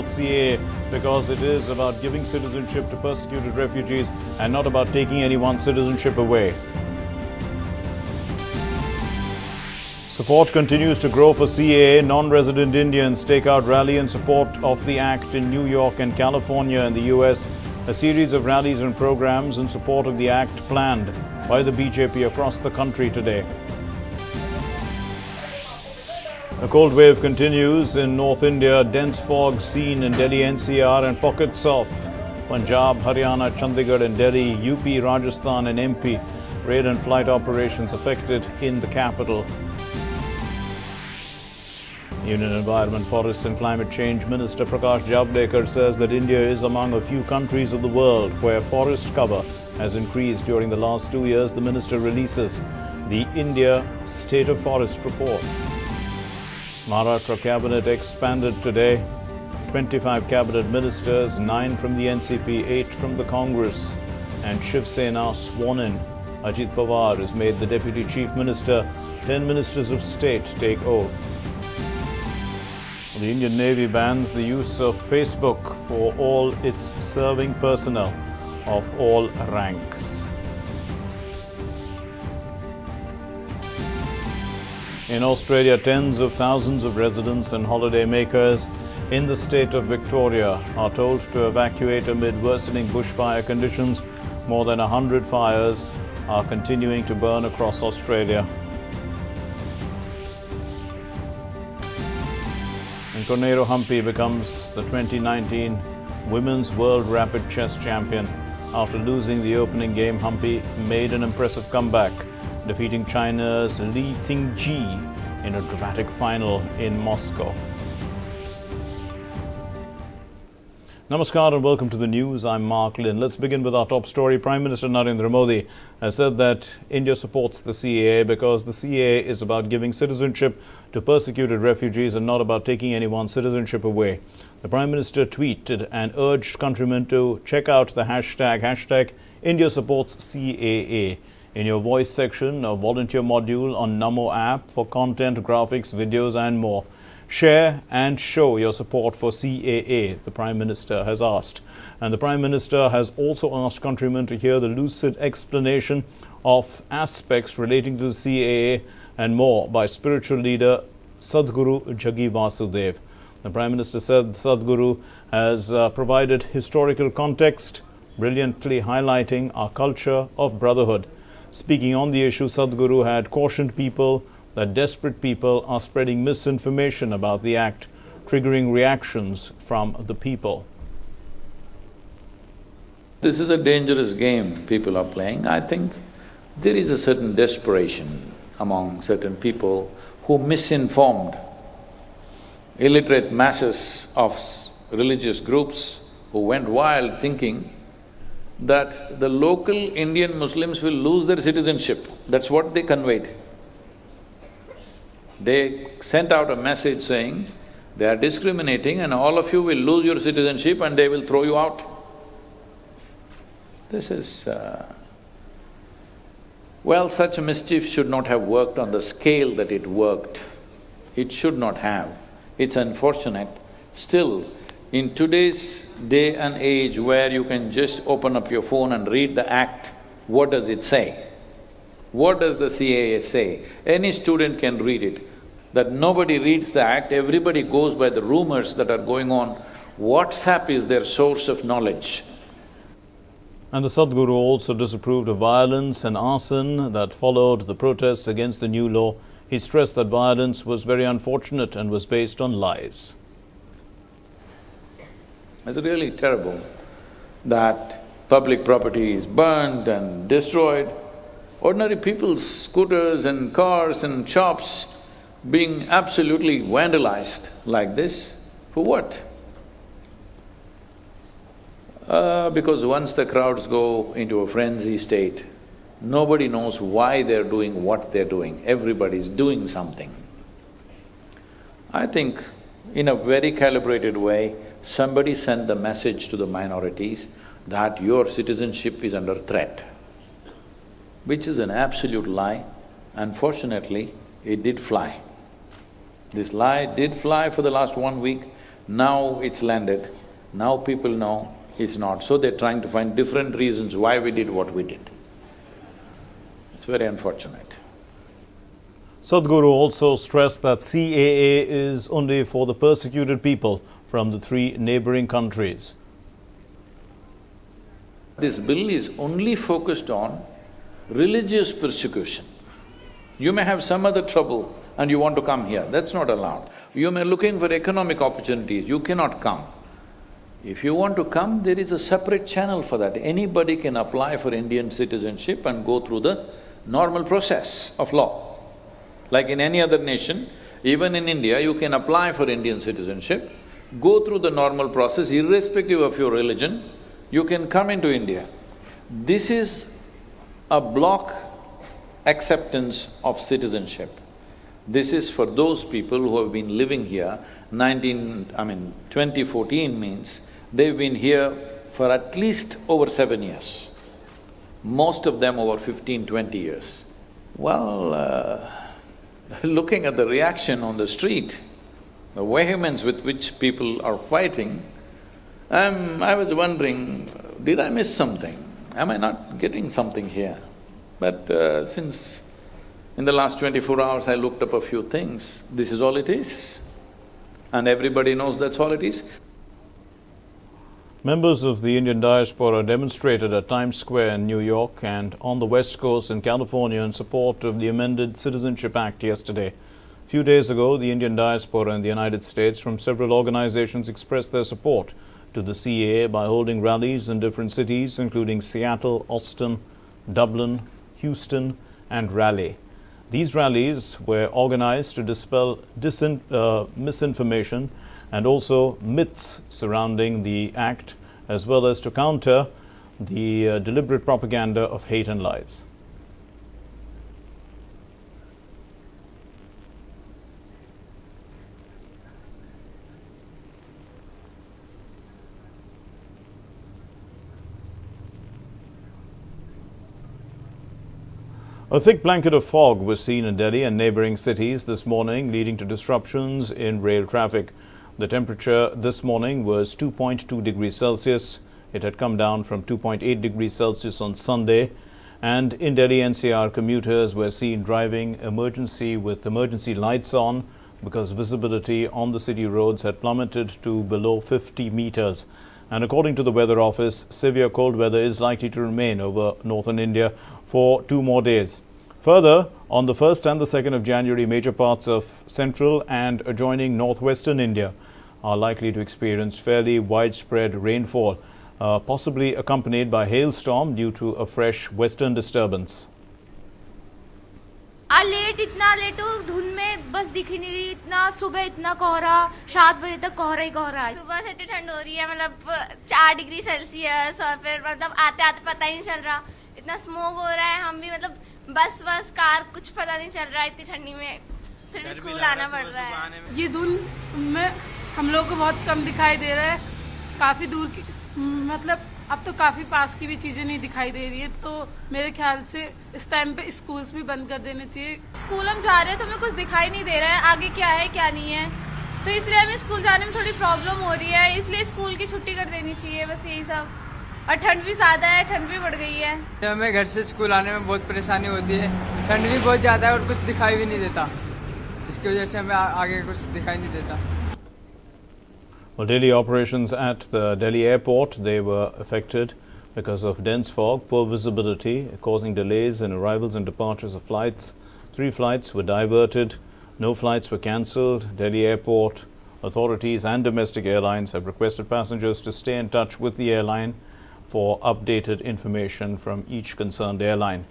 CAA because it is about giving citizenship to persecuted refugees and not about taking anyone's citizenship away. Support continues to grow for CAA. Non-resident Indians take out rally in support of the act in New York and California in the US. A series of rallies and programs in support of the act planned by the BJP across the country today. A cold wave continues in North India. Dense fog seen in Delhi NCR and pockets of Punjab, Haryana, Chandigarh and Delhi, UP, Rajasthan and MP. Raid and flight operations affected in the capital. Union Environment, Forests and Climate Change Minister Prakash Javadekar says that India is among a few countries of the world where forest cover has increased during the last 2 years. The minister releases the India State of Forest Report. Maharashtra cabinet expanded today. 25 cabinet ministers, 9 from the NCP, 8 from the Congress, and Shiv Sena sworn in. Ajit Pawar is made the deputy chief minister. 10 ministers of state take oath. The Indian Navy bans the use of Facebook for all its serving personnel of all ranks. In Australia, tens of thousands of residents and holiday makers in the state of Victoria are told to evacuate amid worsening bushfire conditions. More than 100 fires are continuing to burn across Australia. And Cornero Humpy becomes the 2019 Women's World Rapid Chess Champion. After losing the opening game, Humpy made an impressive comeback, defeating China's Li Tingji in a dramatic final in Moscow. Namaskar and welcome to the news. I'm Mark Lynn. Let's begin with our top story. Prime Minister Narendra Modi has said that India supports the CAA because the CAA is about giving citizenship to persecuted refugees and not about taking anyone's citizenship away. The Prime Minister tweeted and urged countrymen to check out the hashtag India supports CAA in your voice section, a volunteer module on Namo app for content, graphics, videos and more. Share and show your support for CAA, the Prime Minister has asked. And the Prime Minister has also asked countrymen to hear the lucid explanation of aspects relating to the CAA and more by spiritual leader Sadhguru Jaggi Vasudev. The Prime Minister said Sadhguru has provided historical context, brilliantly highlighting our culture of brotherhood. Speaking on the issue, Sadhguru had cautioned people that desperate people are spreading misinformation about the act, triggering reactions from the people. This is a dangerous game people are playing. I think there is a certain desperation among certain people who misinformed illiterate masses of religious groups who went wild thinking that the local Indian Muslims will lose their citizenship. That's what they conveyed. They sent out a message saying, they are discriminating and all of you will lose your citizenship and they will throw you out. This is… well, such a mischief should not have worked on the scale that it worked. It should not have. It's unfortunate. Still, in today's day and age where you can just open up your phone and read the act, what does it say? What does the CAA say? Any student can read it. That nobody reads the act, everybody goes by the rumors that are going on. WhatsApp is their source of knowledge. And the Sadhguru also disapproved of violence and arson that followed the protests against the new law. He stressed that violence was very unfortunate and was based on lies. It's really terrible that public property is burned and destroyed. Ordinary people's scooters and cars and shops being absolutely vandalized like this, for what? Because once the crowds go into a frenzy state, nobody knows why they're doing what they're doing, everybody's doing something. I think in a very calibrated way, somebody sent the message to the minorities that your citizenship is under threat, which is an absolute lie. Unfortunately, it did fly. This lie did fly for the last 1 week. Now it's landed, now people know it's not. So they're trying to find different reasons why we did what we did. It's very unfortunate. Sadhguru also stressed that CAA is only for the persecuted people from the three neighboring countries. This bill is only focused on religious persecution. You may have some other trouble and you want to come here, that's not allowed. You may be looking for economic opportunities, you cannot come. If you want to come, there is a separate channel for that. Anybody can apply for Indian citizenship and go through the normal process of law. Like in any other nation, even in India, you can apply for Indian citizenship, go through the normal process irrespective of your religion, you can come into India. This is a block acceptance of citizenship. This is for those people who have been living here 2014 means they've been here for at least over 7 years. Most of them over 15, 20 years. Well, looking at the reaction on the street, the vehemence with which people are fighting, I was wondering, did I miss something? Am I not getting something here? But since in the last 24 hours I looked up a few things, this is all it is. And everybody knows that's all it is. Members of the Indian diaspora demonstrated at Times Square in New York and on the West Coast in California in support of the amended Citizenship Act yesterday. A few days ago, the Indian diaspora in the United States from several organizations expressed their support to the CAA by holding rallies in different cities including Seattle, Austin, Dublin, Houston and Raleigh. These rallies were organized to dispel misinformation and also myths surrounding the act, as well as to counter the deliberate propaganda of hate and lies. A thick blanket of fog was seen in Delhi and neighboring cities this morning, leading to disruptions in rail traffic. The temperature this morning was 2.2 degrees Celsius. It had come down from 2.8 degrees Celsius on Sunday. And in Delhi NCR, commuters were seen driving with emergency lights on because visibility on the city roads had plummeted to below 50 meters. And according to the Weather Office, severe cold weather is likely to remain over northern India for 2 more days. Further, on the 1st and the 2nd of January, major parts of central and adjoining northwestern India are likely to experience fairly widespread rainfall, possibly accompanied by hailstorm due to a fresh western disturbance. इतना late हो धुंध में बस दिख ही नहीं रही इतना सुबह इतना कोहरा 7 बजे तक कोहरा ही कोहरा है सुबह से इतनी ठंड हो रही है मतलब 4 डिग्री सेल्सियस और फिर मतलब आते आते पता ही नहीं चल रहा इतना स्मोक हो रहा है हम भी मतलब बस कार कुछ पता नहीं चल रहा है इतनी ठंडी में फिर भी स्कूल आना पड़ रहा है ये धुंध में हम लोग को बहुत कम दिखाई दे रहा है काफी दूर की मतलब अब तो काफ़ी पास की भी चीज़ें नहीं दिखाई दे रही है तो मेरे ख्याल से इस टाइम पे स्कूल्स भी बंद कर देने चाहिए स्कूल हम जा रहे हैं तो हमें कुछ दिखाई नहीं दे रहा है आगे क्या है क्या नहीं है तो इसलिए हमें स्कूल जाने में थोड़ी प्रॉब्लम हो रही है इसलिए स्कूल की छुट्टी कर देनी चाहिए बस यही सब और ठंड भी ज़्यादा है ठंड भी बढ़ गई है हमें घर से स्कूल आने में बहुत परेशानी होती है ठंड भी बहुत ज़्यादा है और कुछ दिखाई भी नहीं देता इसकी वजह से हमें आगे कुछ दिखाई नहीं देता Well, daily operations at the Delhi airport, they were affected because of dense fog, poor visibility, causing delays in arrivals and departures of flights. 3 flights were diverted, no flights were cancelled. Delhi airport authorities and domestic airlines have requested passengers to stay in touch with the airline for updated information from each concerned airline.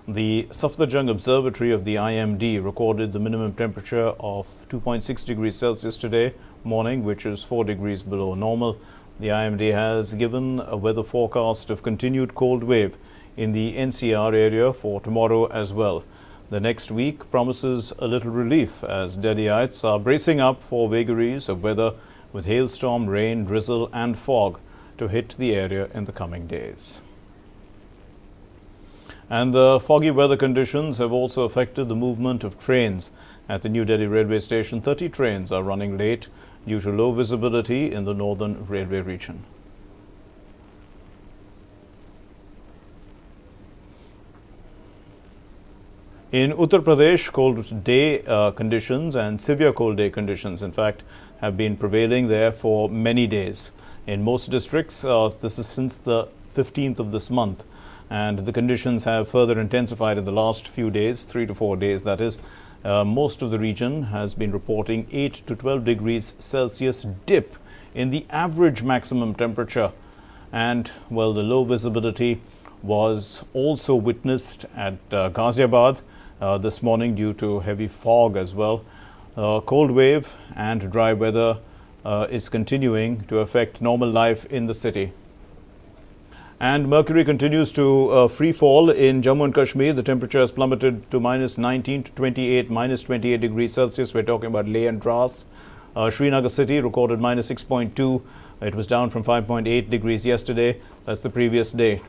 The Safdarjung Observatory of the IMD recorded the minimum temperature of 2.6 degrees Celsius today morning, which is 4 degrees below normal. The IMD has given a weather forecast of continued cold wave in the NCR area for tomorrow as well. The next week promises a little relief as Delhiites are bracing up for vagaries of weather with hailstorm, rain, drizzle and fog to hit the area in the coming days. And the foggy weather conditions have also affected the movement of trains at the New Delhi railway station. 30 trains are running late due to low visibility in the northern railway region. In Uttar Pradesh, cold day conditions and severe cold day conditions, in fact, have been prevailing there for many days. In most districts, this is since the 15th of this month, and the conditions have further intensified in the last few days, 3 to 4 days that is. Most of the region has been reporting 8 to 12 degrees Celsius dip in the average maximum temperature, and well, the low visibility was also witnessed at Ghaziabad this morning due to heavy fog as well. Cold wave and dry weather is continuing to affect normal life in the city. And mercury continues to free fall in Jammu and Kashmir. The temperature has plummeted to minus 19 to 28, minus 28 degrees Celsius. We're talking about Leh and Dras. Srinagar city recorded minus 6.2. It was down from 5.8 degrees yesterday. That's the previous day.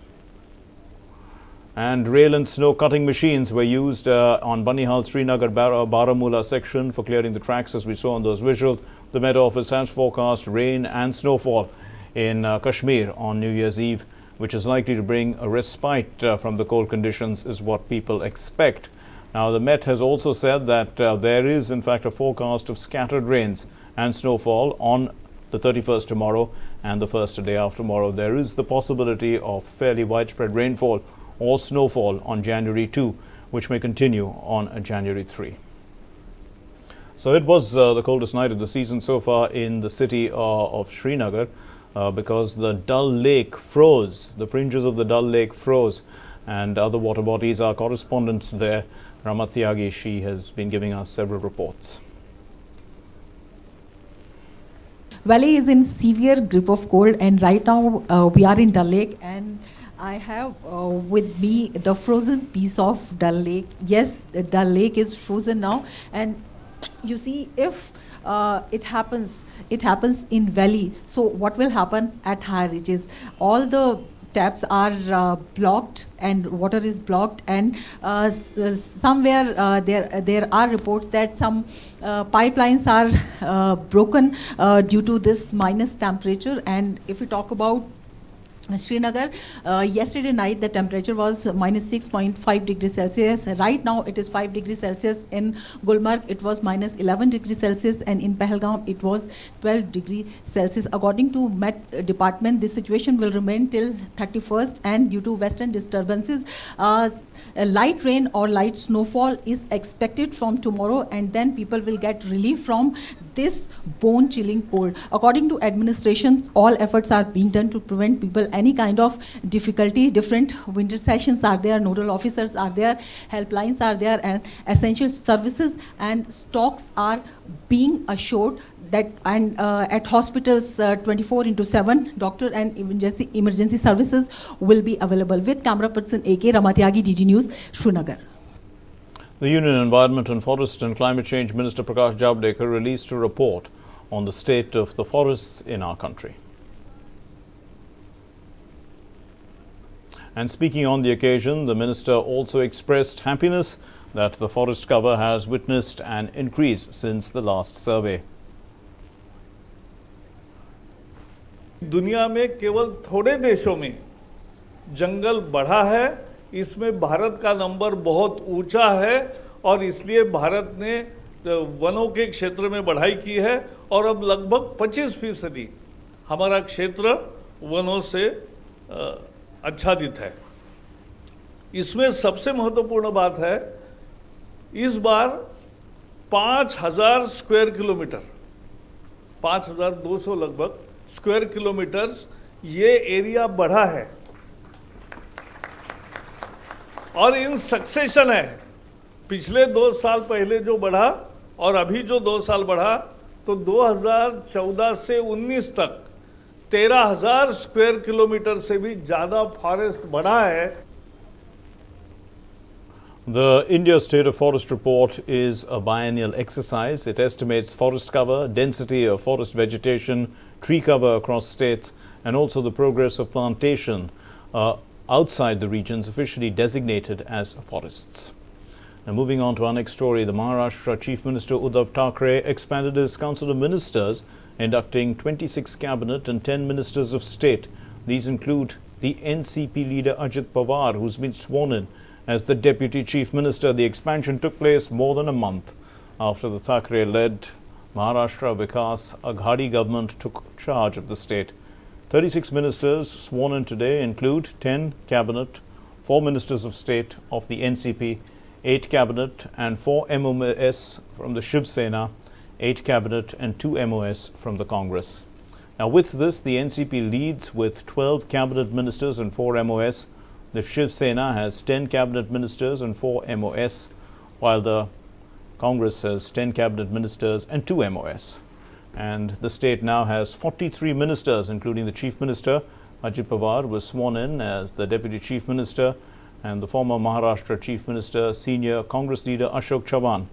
And rail and snow cutting machines were used on Banihal Srinagar Baramulla section for clearing the tracks, as we saw on those visuals. The Met Office has forecast rain and snowfall in Kashmir on New Year's Eve, which is likely to bring a respite from the cold conditions, is what people expect. Now, the Met has also said that there is in fact a forecast of scattered rains and snowfall on the 31st tomorrow and the 1st day after tomorrow. There is the possibility of fairly widespread rainfall or snowfall on January 2, which may continue on January 3. So it was the coldest night of the season so far in the city of Srinagar because the Dal Lake froze, the fringes of the Dal Lake froze, and other water bodies. Our correspondents there, Rama Tyagi, she has been giving us several reports. Valley is in severe grip of cold, and right now we are in Dal Lake, and I have with me the frozen piece of Dal Lake. Yes, Dal Lake is frozen now, and you see, if it happens in valley. So what will happen at higher reaches? All the taps are blocked and water is blocked, and somewhere there are reports that some pipelines are broken due to this minus temperature. And if we talk about Srinagar, yesterday night the temperature was minus 6.5 degrees Celsius. Right now it is 5 degrees Celsius. In Gulmarg it was minus 11 degrees Celsius, and in Pahalgam it was 12 degrees Celsius. According to Met Department, this situation will remain till 31st, and due to western disturbances, a light rain or light snowfall is expected from tomorrow, and then people will get relief from this bone chilling cold. According to administrations, all efforts are being done to prevent people any kind of difficulty. Different winter sessions are there, nodal officers are there, helplines are there, and essential services and stocks are being assured that, and at hospitals 24/7 doctor and emergency services will be available. With camera person AK Ramatyagi, DG News, Srinagar. The Union Environment and Forest and Climate Change Minister Prakash Javadekar released a report on the state of the forests in our country. And speaking on the occasion, the minister also expressed happiness that the forest cover has witnessed an increase since the last survey. दुनिया में केवल थोड़े देशों में जंगल बढ़ा है, इसमें भारत का नंबर बहुत ऊंचा है, और इसलिए भारत ने वनों के क्षेत्र में बढ़ाई की है, और अब लगभग 25% हमारा क्षेत्र वनों से आच्छादित है। इसमें सबसे महत्वपूर्ण बात है, इस बार 5000 स्क्वायर किलोमीटर, 5200 लगभग स्क्वायर किलोमीटर्स ये एरिया बढ़ा है, और इन सक्सेशन है। पिछले 2 साल पहले जो बढ़ा और अभी जो 2 साल बढ़ा, तो 2014 से 19 तक 13,000 स्क्वायर किलोमीटर से भी ज़्यादा फॉरेस्ट बढ़ा है। The India State of Forest Report is a biennial exercise. It estimates forest cover, density of forest vegetation, tree cover across states, and also the progress of plantation outside the regions officially designated as forests. Now, moving on to our next story, the Maharashtra Chief Minister Uddhav Thackeray expanded his Council of Ministers inducting 26 cabinet and 10 ministers of state. These include the NCP leader Ajit Pawar, who's been sworn in as the deputy chief minister. The expansion took place more than a month after the Thackeray-led Maharashtra Vikas Aghadi government took charge of the state. 36 ministers sworn in today include 10 cabinet, 4 ministers of state of the NCP, 8 cabinet and 4 MOS from the Shiv Sena, 8 cabinet and 2 MOS from the Congress. Now with this, the NCP leads with 12 cabinet ministers and 4 MOS. The Shiv Sena has 10 cabinet ministers and 4 MOS, while the Congress has 10 cabinet ministers and 2 MOS. And the state now has 43 ministers, including the chief minister. Ajit Pawar was sworn in as the deputy chief minister, and the former Maharashtra chief minister, senior Congress leader Ashok Chavan,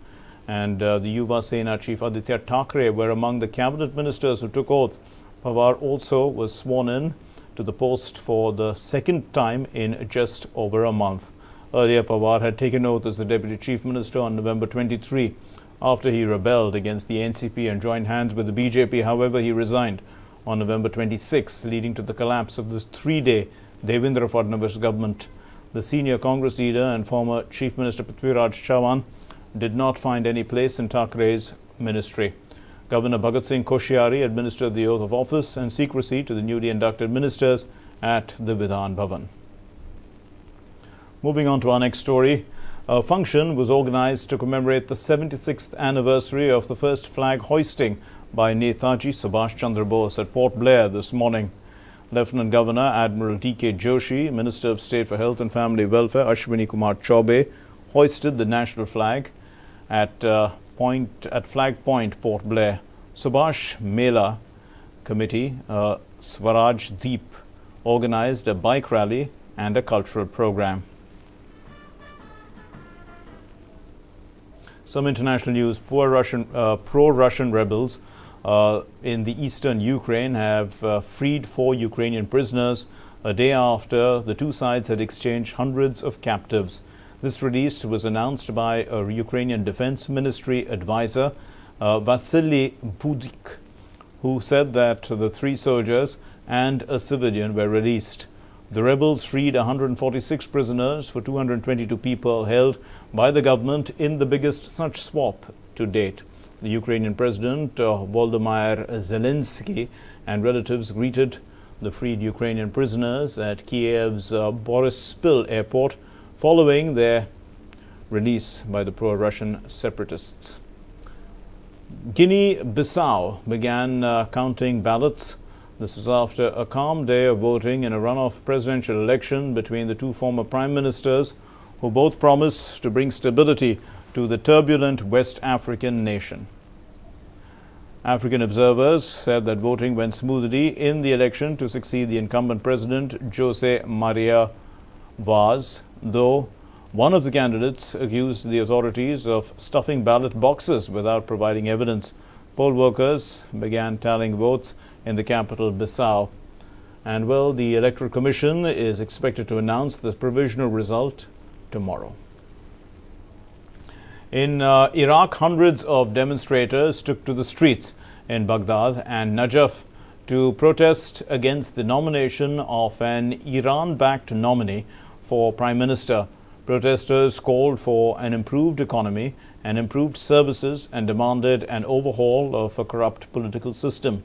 and the Yuva Sena chief Aditya Thackeray were among the cabinet ministers who took oath. Pawar also was sworn in to the post for the second time in just over a month. Earlier, Pawar had taken oath as the deputy chief minister on November 23 after he rebelled against the NCP and joined hands with the BJP. However, he resigned on November 26, leading to the collapse of the 3-day Devendra Fadnavis government. The senior Congress leader and former Chief Minister Prithviraj Chavan did not find any place in Thackeray's ministry. Governor Bhagat Singh Koshyari administered the oath of office and secrecy to the newly inducted ministers at the Vidhan Bhavan. Moving on to our next story. A function was organized to commemorate the 76th anniversary of the first flag hoisting by Netaji Subhash Chandra Bose at Port Blair this morning. Lieutenant Governor Admiral D.K. Joshi, Minister of State for Health and Family Welfare Ashwini Kumar Chaubey hoisted the national flag at Flag Point, Port Blair. Subhash Mela Committee, Swaraj Deep, organized a bike rally and a cultural program. Some international news. Pro-Russian rebels in the eastern Ukraine have freed 4 Ukrainian prisoners a day after the two sides had exchanged hundreds of captives. This release was announced by a Ukrainian Defense Ministry advisor, Vasily Budik, who said that the 3 soldiers and a civilian were released. The rebels freed 146 prisoners for 222 people held by the government in the biggest such swap to date. The Ukrainian President Volodymyr Zelensky and relatives greeted the freed Ukrainian prisoners at Kiev's Boryspil airport following their release by the pro-Russian separatists. Guinea-Bissau began counting ballots. This is after a calm day of voting in a runoff presidential election between the 2 former prime ministers, who both promise to bring stability to the turbulent West African nation. African observers said that voting went smoothly in the election to succeed the incumbent president, Jose Maria Vaz, though one of the candidates accused the authorities of stuffing ballot boxes without providing evidence. Poll workers began tallying votes in the capital, Bissau. And well, the Electoral Commission is expected to announce the provisional result tomorrow. In Iraq, hundreds of demonstrators took to the streets in Baghdad and Najaf to protest against the nomination of an Iran-backed nominee for Prime Minister. Protesters called for an improved economy and improved services and demanded an overhaul of a corrupt political system.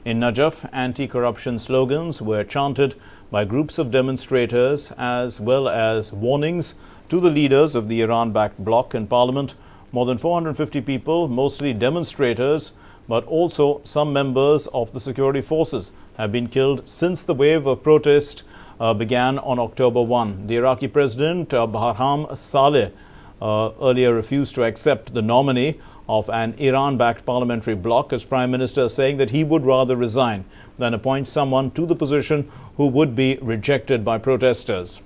In Najaf, anti-corruption slogans were chanted by groups of demonstrators, as well as warnings to the leaders of the Iran-backed bloc in parliament. More than 450 people, mostly demonstrators, but also some members of the security forces, have been killed since the wave of protest began on October 1. The Iraqi president, Barham Saleh, earlier refused to accept the nominee of an Iran-backed parliamentary bloc as prime minister, saying that he would rather resign than appoint someone to the position who would be rejected by protesters.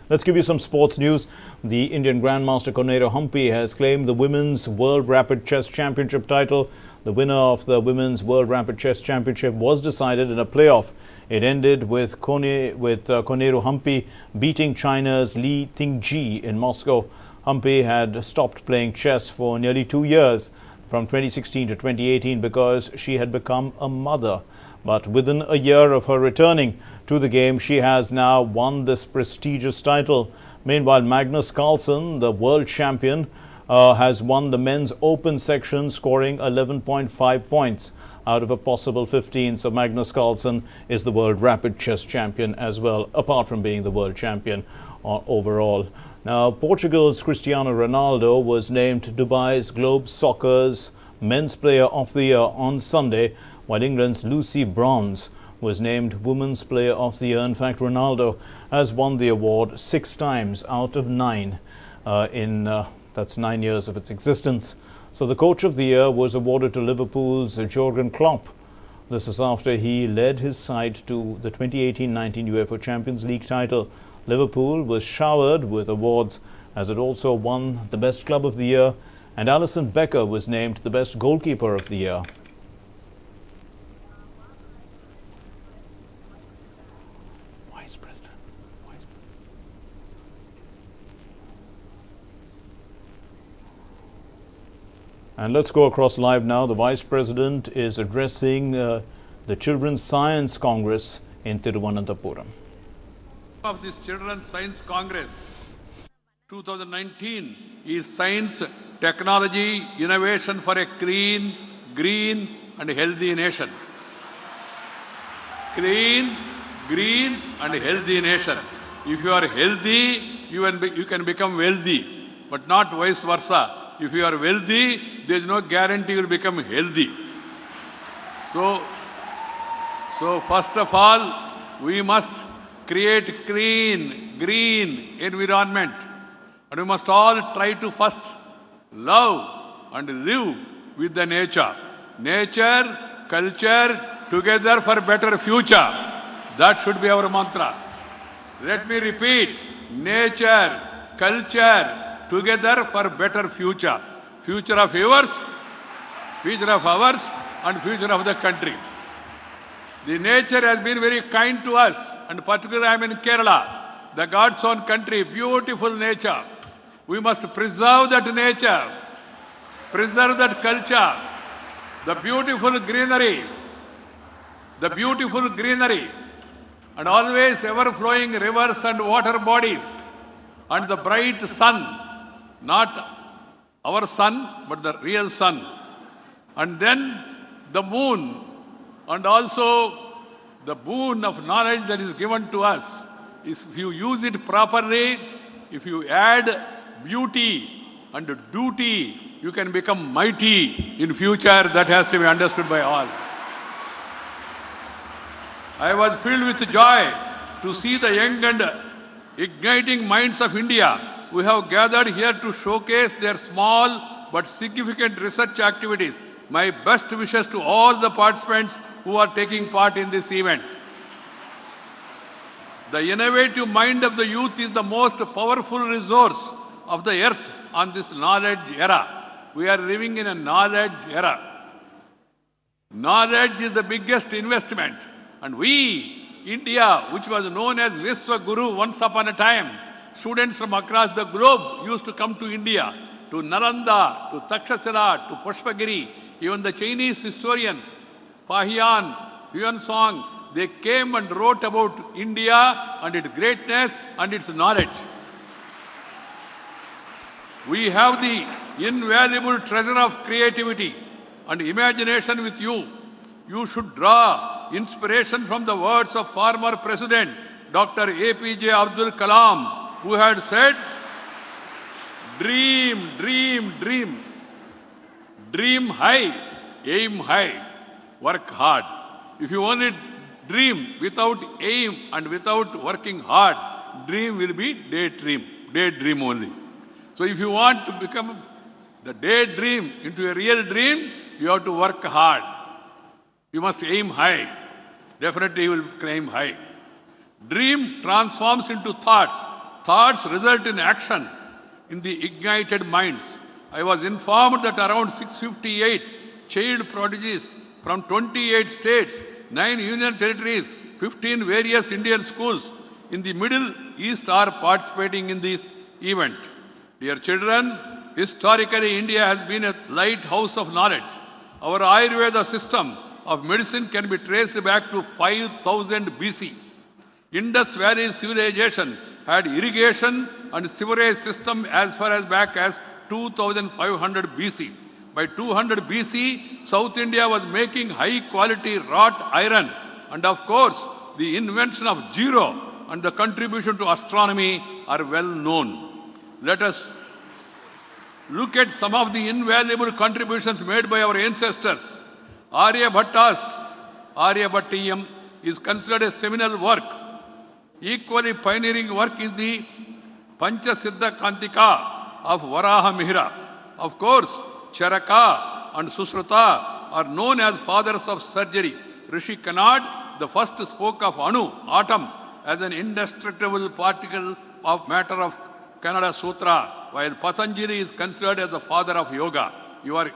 Let's give you some sports news. The Indian Grandmaster Koneru Hampi has claimed the Women's World Rapid Chess Championship title. The winner of the Women's World Rapid Chess Championship was decided in a playoff. It ended with Koneru Hampi beating China's Li Tingji in Moscow. Hampi had stopped playing chess for nearly 2 years from 2016 to 2018 because she had become a mother. But within a year of her returning to the game, she has now won this prestigious title. Meanwhile, Magnus Carlsen, the world champion, has won the men's open section, scoring 11.5 points out of a possible 15. So Magnus Carlsen is the world rapid chess champion as well, apart from being the world champion overall. Now, Portugal's Cristiano Ronaldo was named Dubai's Globe Soccer's Men's Player of the Year on Sunday, while England's Lucy Bronze was named Women's Player of the Year. In fact, Ronaldo has won the award 6 times out of 9 that's 9 years of its existence. So the Coach of the Year was awarded to Liverpool's Jurgen Klopp. This is after he led his side to the 2018-19 UEFA Champions League title. Liverpool was showered with awards as it also won the Best Club of the Year, and Alisson Becker was named the Best Goalkeeper of the Year. Vice President. And let's go across live now. The Vice President is addressing the Children's Science Congress in Thiruvananthapuram. Of this Children's Science Congress 2019 is Science, Technology, Innovation for a Clean, Green and Healthy Nation. Clean, green and healthy nation. If you are healthy, you can become wealthy, but not vice versa. If you are wealthy, there is no guarantee you will become healthy. So first of all, we must create clean, green environment. And we must all try to first love and live with the nature. Nature, culture, together for better future. That should be our mantra. Let me repeat. Nature, culture, together for better future. Future of yours, future of ours, and future of the country. The nature has been very kind to us, and particularly I am in Kerala, the God's own country, beautiful nature. We must preserve that nature, preserve that culture, the beautiful greenery, and always ever-flowing rivers and water bodies, and the bright sun, not our sun, but the real sun, and then the moon, and also the boon of knowledge that is given to us. If you use it properly, if you add beauty and duty, you can become mighty in future. That has to be understood by all. I was filled with joy to see the young and igniting minds of India who have gathered here to showcase their small but significant research activities. My best wishes to all the participants who are taking part in this event. The innovative mind of the youth is the most powerful resource of the earth on this knowledge era. We are living in a knowledge era. Knowledge is the biggest investment. And we, India, which was known as Viswa Guru once upon a time, students from across the globe used to come to India, to Nalanda, to Takshashila, to Pushpagiri. Even the Chinese historians, Pahian, Huansong, they came and wrote about India and its greatness and its knowledge. We have the invaluable treasure of creativity and imagination with you. You should draw inspiration from the words of former President Dr. APJ Abdul Kalam, who had said, dream, dream, dream. Dream high, aim high, work hard. If you only dream without aim and without working hard, dream will be daydream only. So if you want to become the daydream into a real dream, you have to work hard. You must aim high. Definitely you will aim high. Dream transforms into thoughts. Thoughts result in action in the ignited minds. I was informed that around 658 child prodigies from 28 states, 9 union territories, 15 various Indian schools in the Middle East are participating in this event. Dear children, Historically, India has been a lighthouse of knowledge. Our Ayurveda system of medicine can be traced back to 5000 BC. Indus Valley civilization had irrigation and sewerage system as far as back as 2500 BC. By 200 BC, South India was making high quality wrought iron, and of course, the invention of zero and the contribution to astronomy are well known. Let us look at some of the invaluable contributions made by our ancestors. Aryabhattiyam is considered a seminal work. Equally pioneering work is the Panchasiddha Kantika of Varaha Mihira. Of course, Charaka and Susruta are known as fathers of surgery. Rishi Kanad, the first, spoke of Anu, atom, as an indestructible particle of matter of Kannada Sutra, while Patanjali is considered as the father of yoga. You are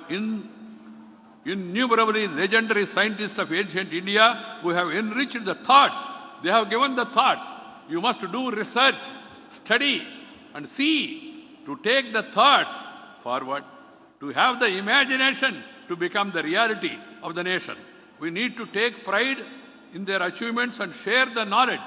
innumerably legendary scientists of ancient India who have enriched the thoughts. They have given the thoughts. You must do research, study, and see to take the thoughts forward, to have the imagination to become the reality of the nation. We need to take pride in their achievements and share the knowledge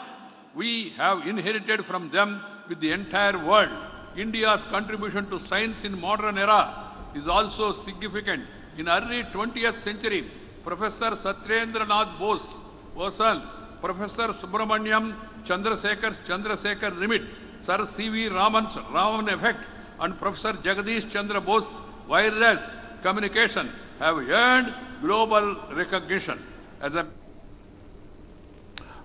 we have inherited from them with the entire world. India's contribution to science in modern era is also significant. In early 20th century, Professor Satyendra Bose, Professor Subramaniam Chandrasekhar Limit, Sir C.V. Raman's Raman effect, and Professor Jagadish Chandra Bose wireless communication have earned global recognition.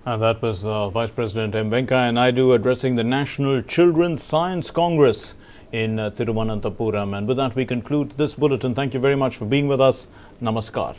And that was Vice President M. Venkaiah Naidu addressing the National Children's Science Congress in Thiruvananthapuram. And with that, we conclude this bulletin. Thank you very much for being with us. Namaskar.